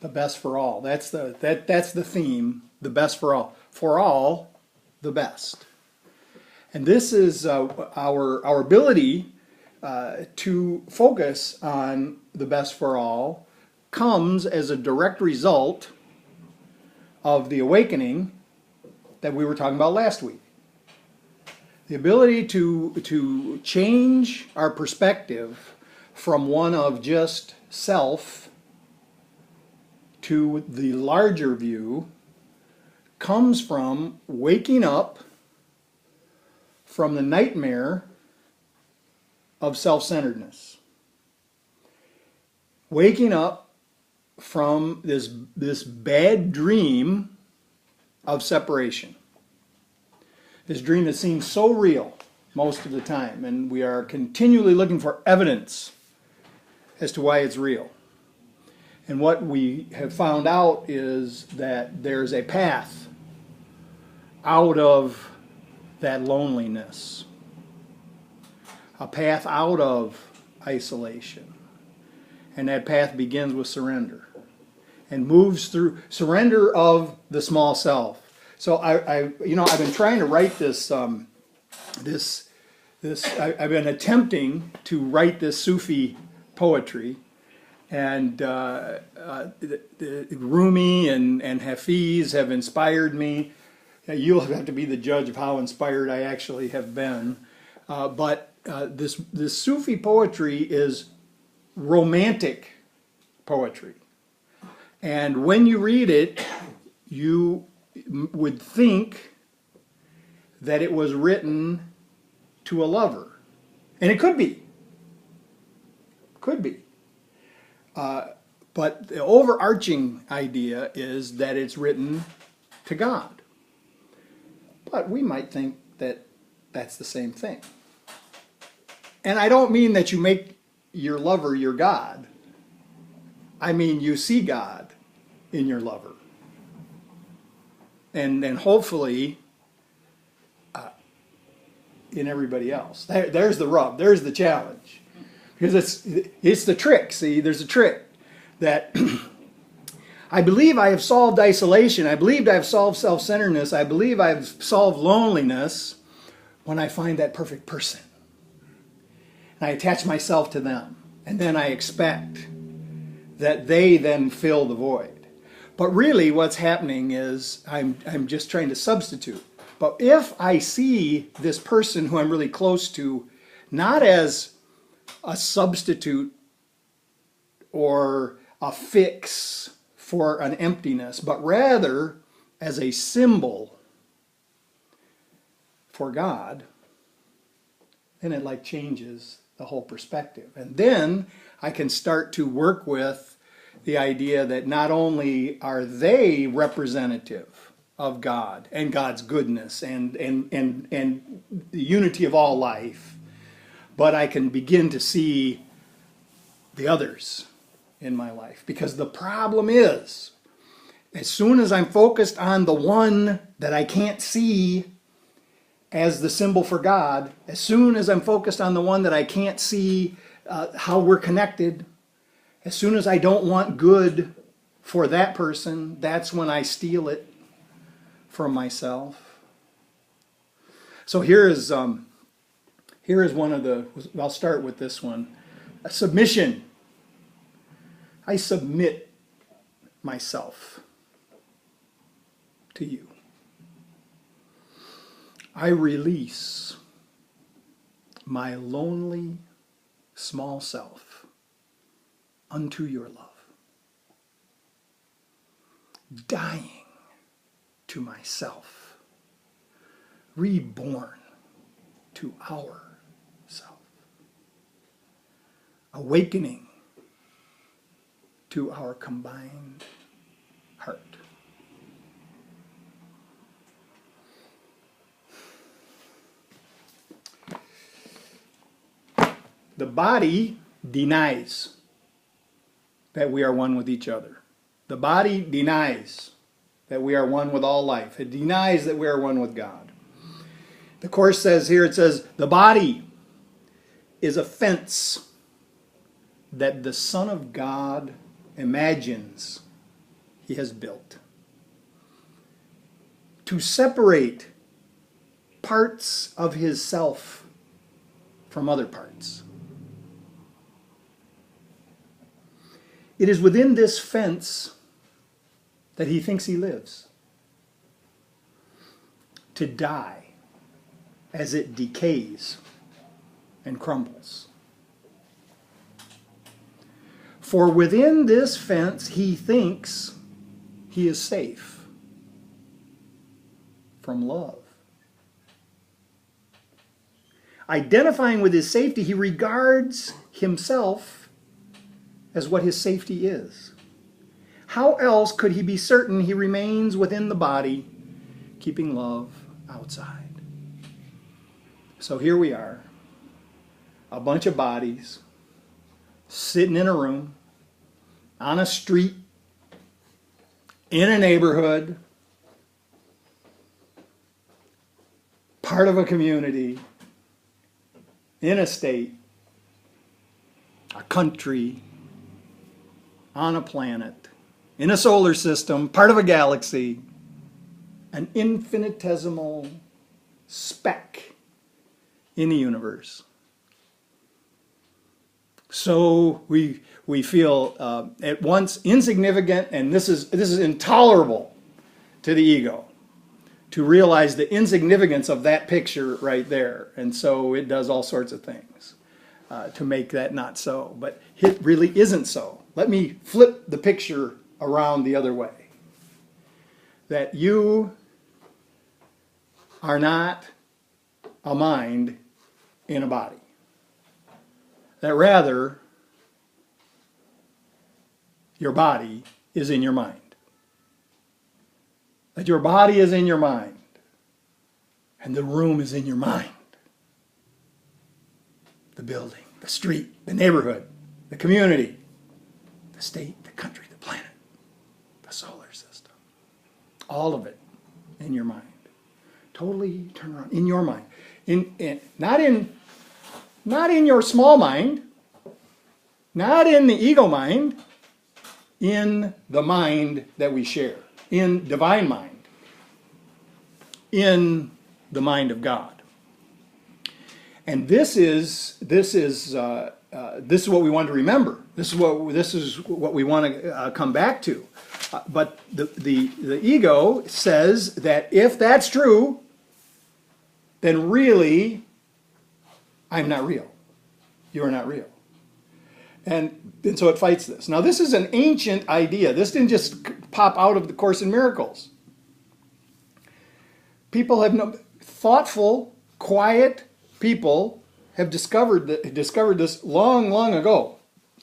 The best for all. That's the theme. The best for all. For all, the best. And this is our ability to focus on the best for all comes as a direct result of the awakening that we were talking about last week. The ability to change our perspective from one of just self to the larger view comes from waking up from the nightmare of self-centeredness. Waking up from this bad dream of separation. This dream that seems so real most of the time, and we are continually looking for evidence as to why it's real. And what we have found out is that there's a path out of that loneliness, a path out of isolation. And that path begins with surrender and moves through surrender of the small self. So I've been trying to write this. I've been attempting to write this Sufi poetry, and Rumi and Hafiz have inspired me. You'll have to be the judge of how inspired I actually have been. But this Sufi poetry is romantic poetry, and when you read it, you would think that it was written to a lover. And it could be. But the overarching idea is that it's written to God. But we might think that that's the same thing. And I don't mean that you make your lover your God. I mean you see God in your lover. And hopefully in everybody else. There's the rub. There's the challenge. Because it's the trick. See, there's a trick that I believe I have solved isolation. I believe I've solved self-centeredness. I believe I've solved loneliness when I find that perfect person. And I attach myself to them. And then I expect that they then fill the void. But really what's happening is I'm just trying to substitute. But if I see this person who I'm really close to not as a substitute or a fix for an emptiness, but rather as a symbol for God, then it like changes the whole perspective. And then I can start to work with the idea that not only are they representative of God and God's goodness and the unity of all life, but I can begin to see the others in my life. Because the problem is, as soon as I'm focused on the one that I can't see as the symbol for God, as soon as I'm focused on the one that I can't see how we're connected, as soon as I don't want good for that person, that's when I steal it from myself. So here is one of the, I'll start with this one. A submission. I submit myself to you. I release my lonely small self unto your love, dying to myself, reborn to our self, awakening to our combined heart. The body denies that we are one with each other. The body denies that we are one with all life. It denies that we are one with God. The Course says here, it says, the body is a fence that the Son of God imagines he has built. To separate parts of his self from other parts. It is within this fence that he thinks he lives. To die as it decays and crumbles. For within this fence he thinks he is safe from love. Identifying with his safety, he regards himself as what his safety is. How else could he be certain he remains within the body, keeping love outside? So here we are, a bunch of bodies, sitting in a room, on a street, in a neighborhood, part of a community, in a state, a country, on a planet, in a solar system, part of a galaxy, an infinitesimal speck in the universe. So we feel at once insignificant, and this is intolerable to the ego, to realize the insignificance of that picture right there. And so it does all sorts of things to make that not so. But it really isn't so. Let me flip the picture around the other way. That you are not a mind in a body. That rather, your body is in your mind. That your body is in your mind. And the room is in your mind. The building, the street, the neighborhood, the community, the state, the country, the planet, the solar system. All of it in your mind. Totally turn around. In your mind. Not in your small mind, not in the ego mind, in the mind that we share, in divine mind, in the mind of God. And this is what we want to remember. This is what we want to come back to. But the ego says that if that's true, then really, I'm not real. You're not real. And so it fights this. Now, this is an ancient idea. This didn't just pop out of the Course in Miracles. People have thoughtful, quiet people have discovered this long ago.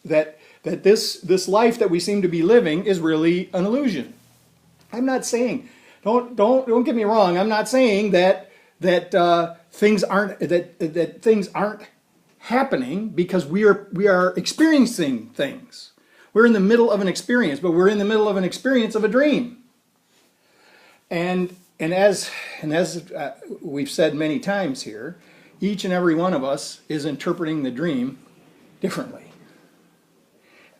That this life that we seem to be living is really an illusion. I'm not saying, don't get me wrong. I'm not saying that things aren't happening, because we are experiencing things. We're in the middle of an experience, but we're in the middle of an experience of a dream. And as we've said many times here, each and every one of us is interpreting the dream differently.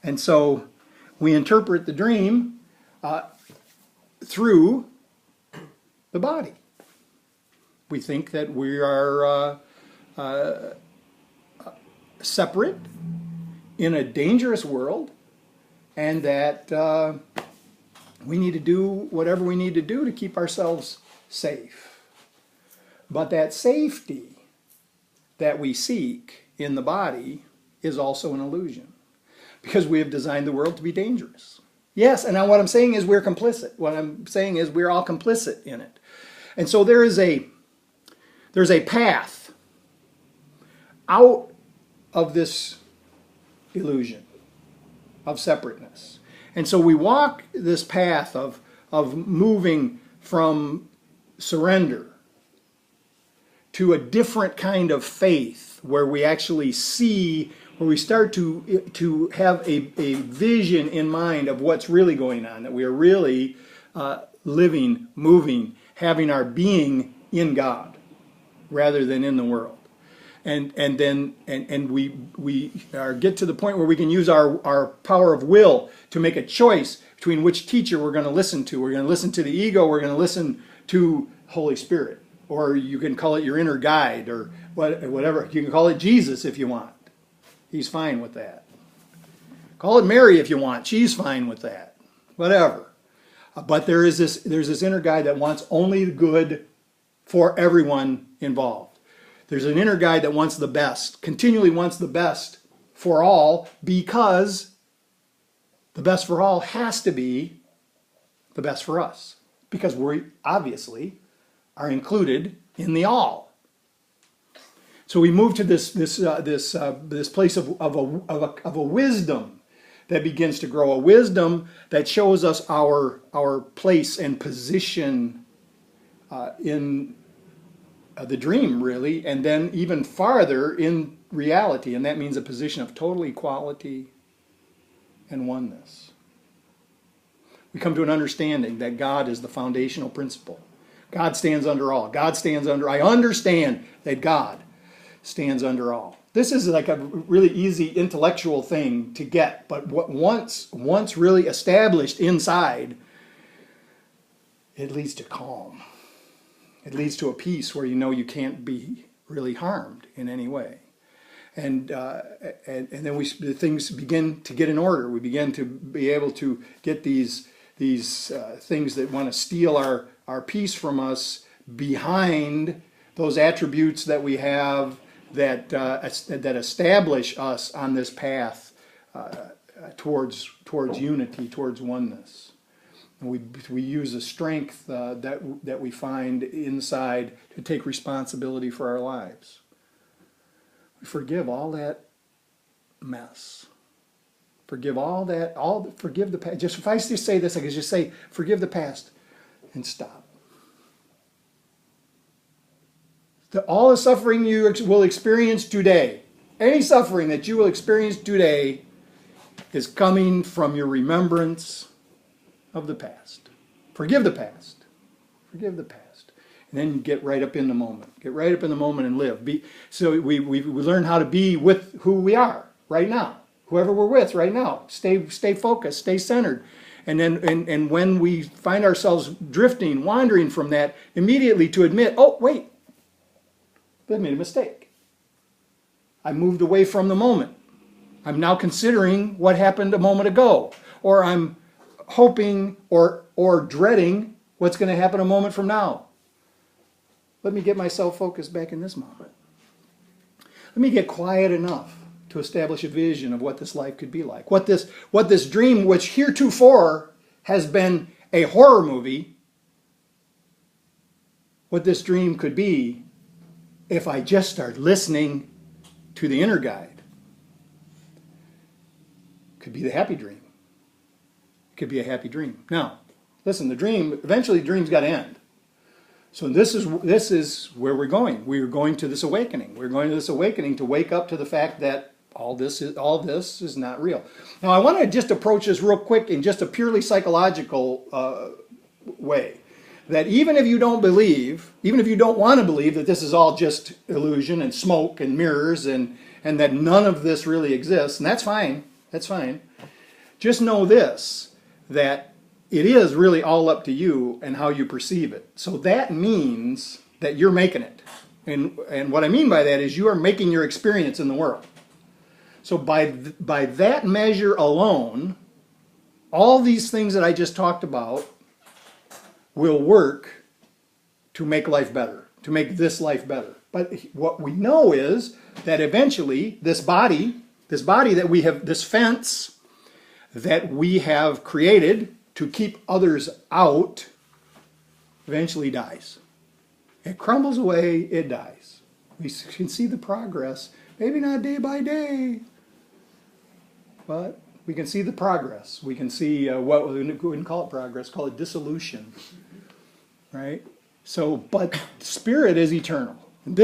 And so we interpret the dream through the body. We think that we are separate in a dangerous world, and that we need to do whatever we need to do to keep ourselves safe. But that safety that we seek in the body is also an illusion, because we have designed the world to be dangerous. Yes, and now what I'm saying is we're complicit. What I'm saying is we're all complicit in it. And so there's a path out of this illusion of separateness. And so we walk this path of moving from surrender to a different kind of faith, where we actually see, where we start to have a vision in mind of what's really going on, that we are really living, moving, having our being in God rather than in the world. And we get to the point where we can use our power of will to make a choice between which teacher we're going to listen to. We're going to listen to the ego, we're going to listen to Holy Spirit. Or you can call it your inner guide, or whatever. You can call it Jesus if you want. He's fine with that. Call it Mary if you want. She's fine with that. Whatever. But there's this inner guide that wants only the good for everyone involved. There's an inner guide that wants the best, continually wants the best for all, because the best for all has to be the best for us. Because we obviously are included in the all. So we move to this place of a wisdom that begins to grow, a wisdom that shows us our place and position in the dream, really, and then even farther in reality, and that means a position of total equality and oneness. We come to an understanding that God is the foundational principle. God stands under all. I understand that God stands under all. This is like a really easy intellectual thing to get, but once really established inside, it leads to calm. It leads to a peace where you know you can't be really harmed in any way. And then things begin to get in order. We begin to be able to get these things that want to steal our peace from us behind those attributes that we have that establish us on this path towards unity, towards oneness. And we use the strength that we find inside to take responsibility for our lives. We forgive all that mess. Forgive all that. Forgive the past. If I just say this, I could just say, forgive the past, and stop. All the suffering you will experience today, any suffering that you will experience today, is coming from your remembrance of the past. Forgive the past. Forgive the past. And then get right up in the moment. Get right up in the moment and live. So we learn how to be with who we are right now. Whoever we're with right now. Stay focused. Stay centered. And then and when we find ourselves drifting, wandering from that, immediately to admit, oh, wait. I made a mistake. I moved away from the moment. I'm now considering what happened a moment ago. Or I'm hoping or dreading what's going to happen a moment from now. Let me get myself focused back in this moment. Let me get quiet enough to establish a vision of what this life could be like. What this dream, which heretofore has been a horror movie, what this dream could be if I just start listening to the inner guide. Could be the happy dream. It could be a happy dream. Now, listen, eventually the dream's got to end. So this is where we're going. We're going to this awakening. We're going to this awakening to wake up to the fact that all this is not real. Now, I want to just approach this real quick in just a purely psychological way. That even if you don't believe, even if you don't want to believe that this is all just illusion and smoke and mirrors and that none of this really exists, and that's fine, just know this, that it is really all up to you and how you perceive it. So that means that you're making it. And what I mean by that is you are making your experience in the world. So by that measure alone, all these things that I just talked about will work to make life better, to make this life better. But what we know is that eventually this body that we have, this fence that we have created to keep others out, eventually dies. It crumbles away, it dies. We can see the progress, maybe not day by day, but we can see the progress. We can see what we wouldn't call it progress, call it dissolution. Right? So, but spirit is eternal.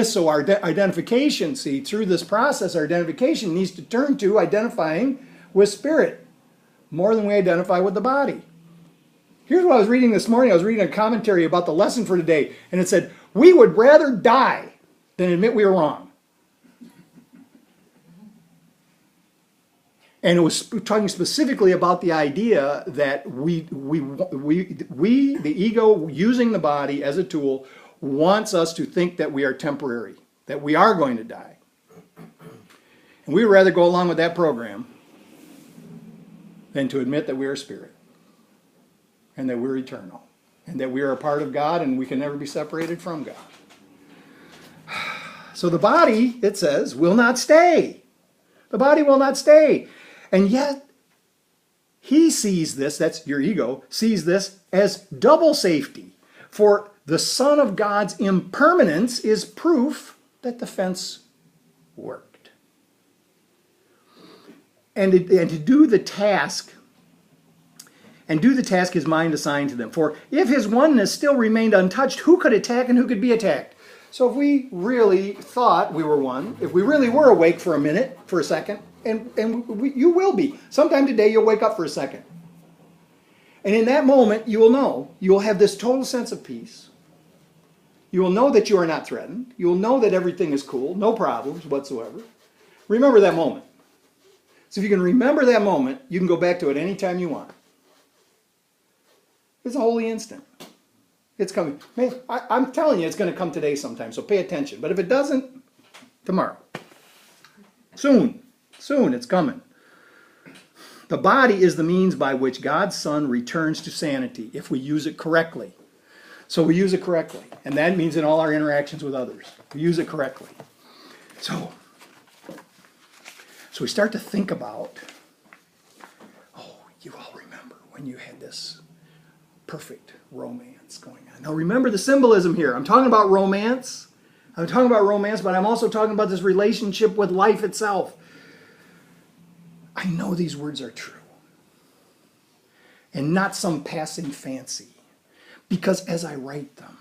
So our identification, through this process, our identification needs to turn to identifying with spirit more than we identify with the body. Here's what I was reading this morning. I was reading a commentary about the lesson for today, and it said, we would rather die than admit we were wrong. And it was talking specifically about the idea that the ego, using the body as a tool, wants us to think that we are temporary, that we are going to die. And we would rather go along with that program than to admit that we are spirit and that we're eternal and that we are a part of God and we can never be separated from God. So the body, it says, will not stay. The body will not stay. And yet, he sees this, that's your ego, sees this as double safety. For the Son of God's impermanence is proof that the fence worked. And to do the task, his mind assigned to them. For if his oneness still remained untouched, who could attack and who could be attacked? So if we really thought we were one, if we really were awake for a minute, for a second, you will be. Sometime today you'll wake up for a second. And in that moment you will know, you will have this total sense of peace. You will know that you are not threatened. You will know that everything is cool, no problems whatsoever. Remember that moment. So if you can remember that moment, you can go back to it anytime you want. It's a holy instant. It's coming. Man, I'm telling you, it's going to come today sometime, so pay attention. But if it doesn't, tomorrow. Soon, it's coming. The body is the means by which God's Son returns to sanity, if we use it correctly. So we use it correctly. And that means in all our interactions with others. We use it correctly. So we start to think about, you all remember when you had this perfect romance going on. Now remember the symbolism here. I'm talking about romance. But I'm also talking about this relationship with life itself. I know these words are true. And not some passing fancy. Because as I write them,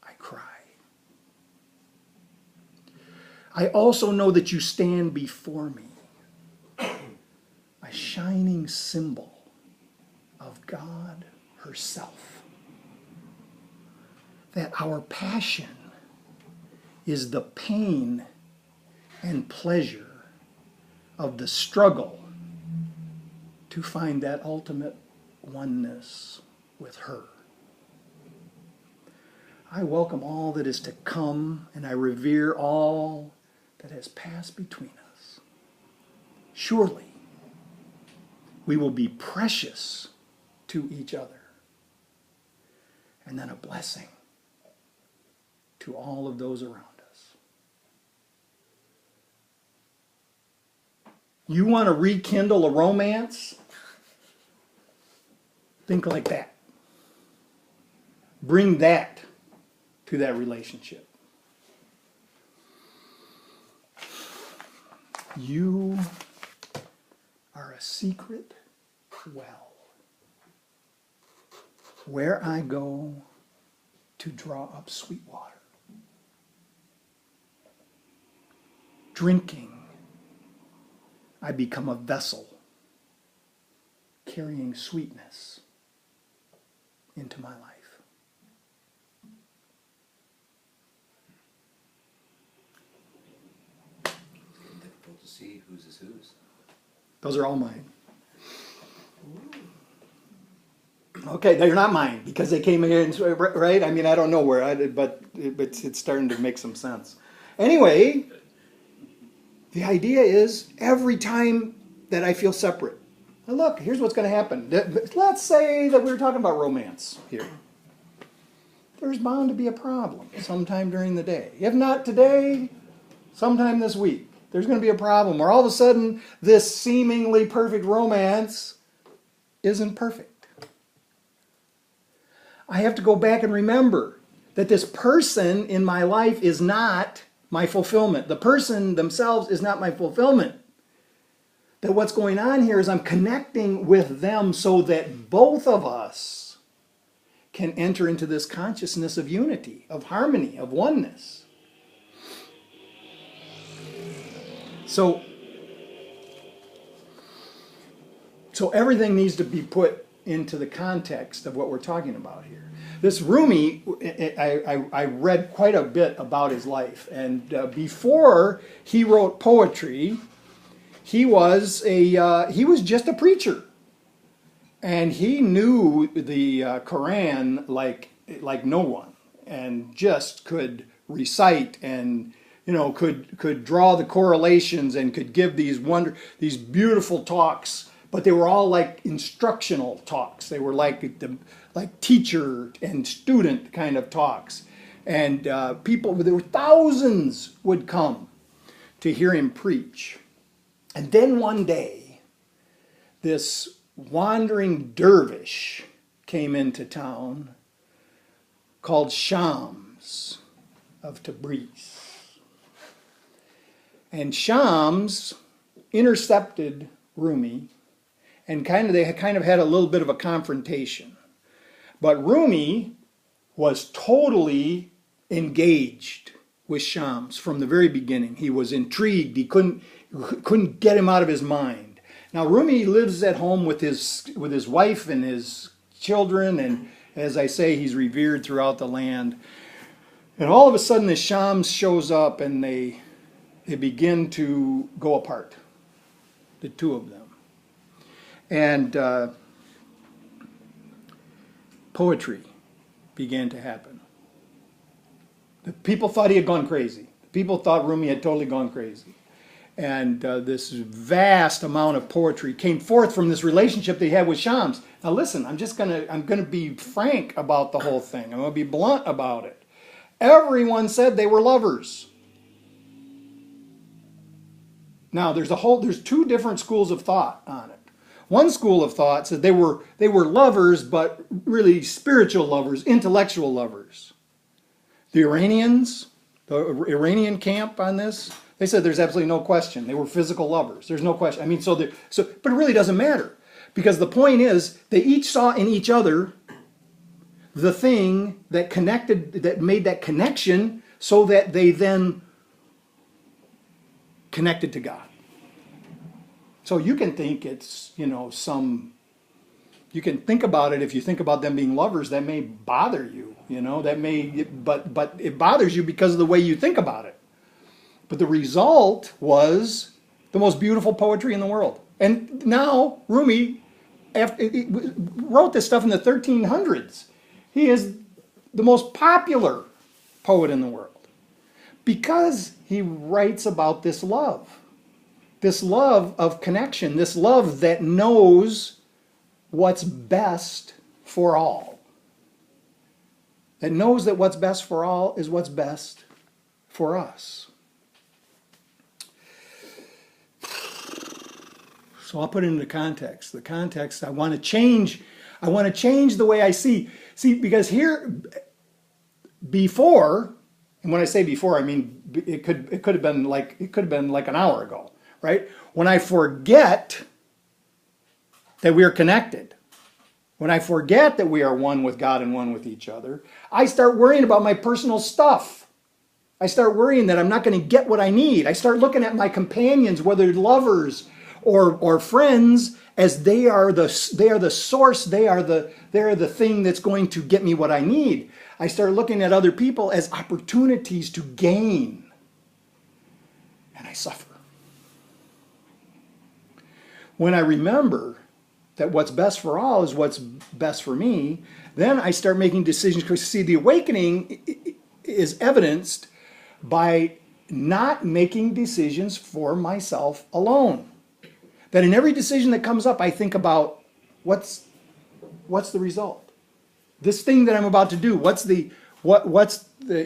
I cry. I also know that you stand before me, a shining symbol of God herself. That our passion is the pain and pleasure of the struggle to find that ultimate oneness with her. I welcome all that is to come, and I revere all that has passed between us. Surely, we will be precious to each other, and then a blessing to all of those around us. You want to rekindle a romance? Think like that. Bring that to that relationship. You are a secret well, where I go to draw up sweet water. Drinking, I become a vessel carrying sweetness into my life. Difficult to see whose is whose. Those are all mine. Okay, they're not mine because they came in, right? I mean, I don't know where I did, but it's starting to make some sense. Anyway, the idea is every time that I feel separate, now look, here's what's going to happen. Let's say that we were talking about romance here. There's bound to be a problem sometime during the day. If not today, sometime this week. There's going to be a problem where all of a sudden this seemingly perfect romance isn't perfect. I have to go back and remember that this person in my life is not my fulfillment. The person themselves is not my fulfillment. That what's going on here is I'm connecting with them so that both of us can enter into this consciousness of unity, of harmony, of oneness. So everything needs to be put into the context of what we're talking about here. This Rumi, I read quite a bit about his life, and before he wrote poetry, he was just a preacher, and he knew the Quran like no one, and just could recite and could draw the correlations and could give these beautiful talks, but they were all like instructional talks. They were like teacher and student kind of talks, and there were thousands would come to hear him preach. And then one day, this wandering dervish came into town called Shams of Tabriz. And Shams intercepted Rumi, and they kind of had a little bit of a confrontation. But Rumi was totally engaged with Shams from the very beginning. He was intrigued. He couldn't get him out of his mind. Now Rumi lives at home with his wife and his children, and as I say, he's revered throughout the land. And all of a sudden, this Shams shows up, and they begin to go apart, the two of them. And poetry began to happen. The people thought he had gone crazy. People thought Rumi had totally gone crazy. And this vast amount of poetry came forth from this relationship that he had with Shams. Now listen, I'm gonna be frank about the whole thing. I'm gonna be blunt about it. Everyone said they were lovers. Now there's two different schools of thought on it. One school of thought said they were lovers, but really spiritual lovers, intellectual lovers. The Iranian camp on this, they said there's absolutely no question. They were physical lovers. There's no question. I mean, but it really doesn't matter, because the point is they each saw in each other the thing that made that connection, so that they then connected to God. So you can think it's, you can think about it. If you think about them being lovers, that may bother you, but it bothers you because of the way you think about it. But the result was the most beautiful poetry in the world. And now Rumi wrote this stuff in the 1300s. He is the most popular poet in the world because he writes about this love of connection, this love that knows what's best for all. That knows that what's best for all is what's best for us. So I'll put it into context. The context, I want to change the way I see. See, because here, before, and when I say before, I mean it could have been like an hour ago, right? When I forget that we are connected, when I forget that we are one with God and one with each other, I start worrying about my personal stuff. I start worrying that I'm not going to get what I need. I start looking at my companions, whether lovers or friends, as they are the source. They are the thing that's going to get me what I need. I start looking at other people as opportunities to gain, and I suffer. When I remember that what's best for all is what's best for me, then I start making decisions. Because see, the awakening is evidenced by not making decisions for myself alone. That in every decision that comes up, I think about what's the result. This thing that I'm about to do, what's the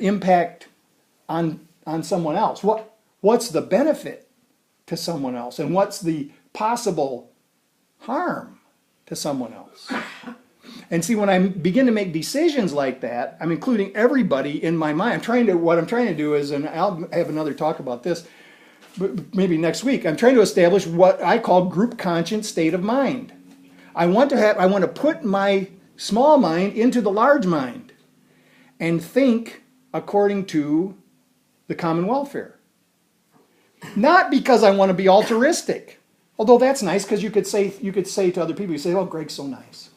impact on someone else? What's the benefit to someone else? And what's the possible harm to someone else? And see, when I begin to make decisions like that, I'm including everybody in my mind. What I'm trying to do is, and I'll have another talk about this, but maybe next week, I'm trying to establish what I call group conscious state of mind. I want to put my small mind into the large mind and think according to the common welfare. Not because I want to be altruistic, although that's nice, because you could say to other people, you say, "Oh, Greg's so nice."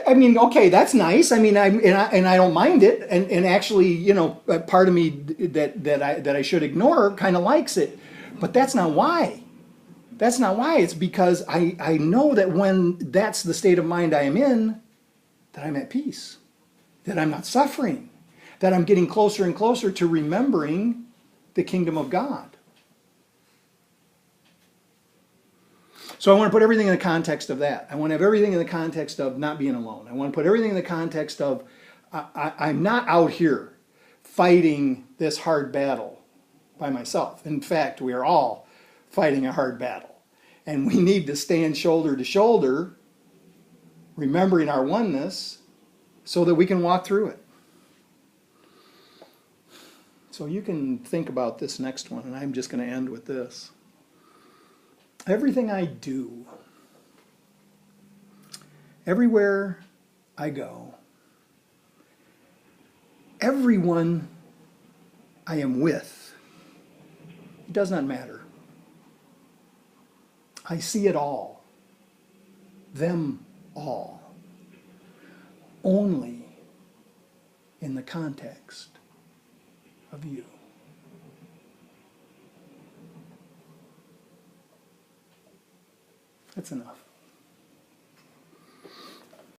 I mean, okay, that's nice. I mean, and I don't mind it. And actually, you know, a part of me that I should ignore kind of likes it. But that's not why. That's not why. It's because I know that when that's the state of mind I am in, that I'm at peace, that I'm not suffering, that I'm getting closer and closer to remembering the kingdom of God. So I want to put everything in the context of that. I want to have everything in the context of not being alone. I want to put everything in the context of I'm not out here fighting this hard battle by myself. In fact, we are all fighting a hard battle. And we need to stand shoulder to shoulder, remembering our oneness, so that we can walk through it. So you can think about this next one, and I'm just going to end with this. Everything I do, everywhere I go, everyone I am with, it does not matter. I see it all, them all, only in the context of you. That's enough.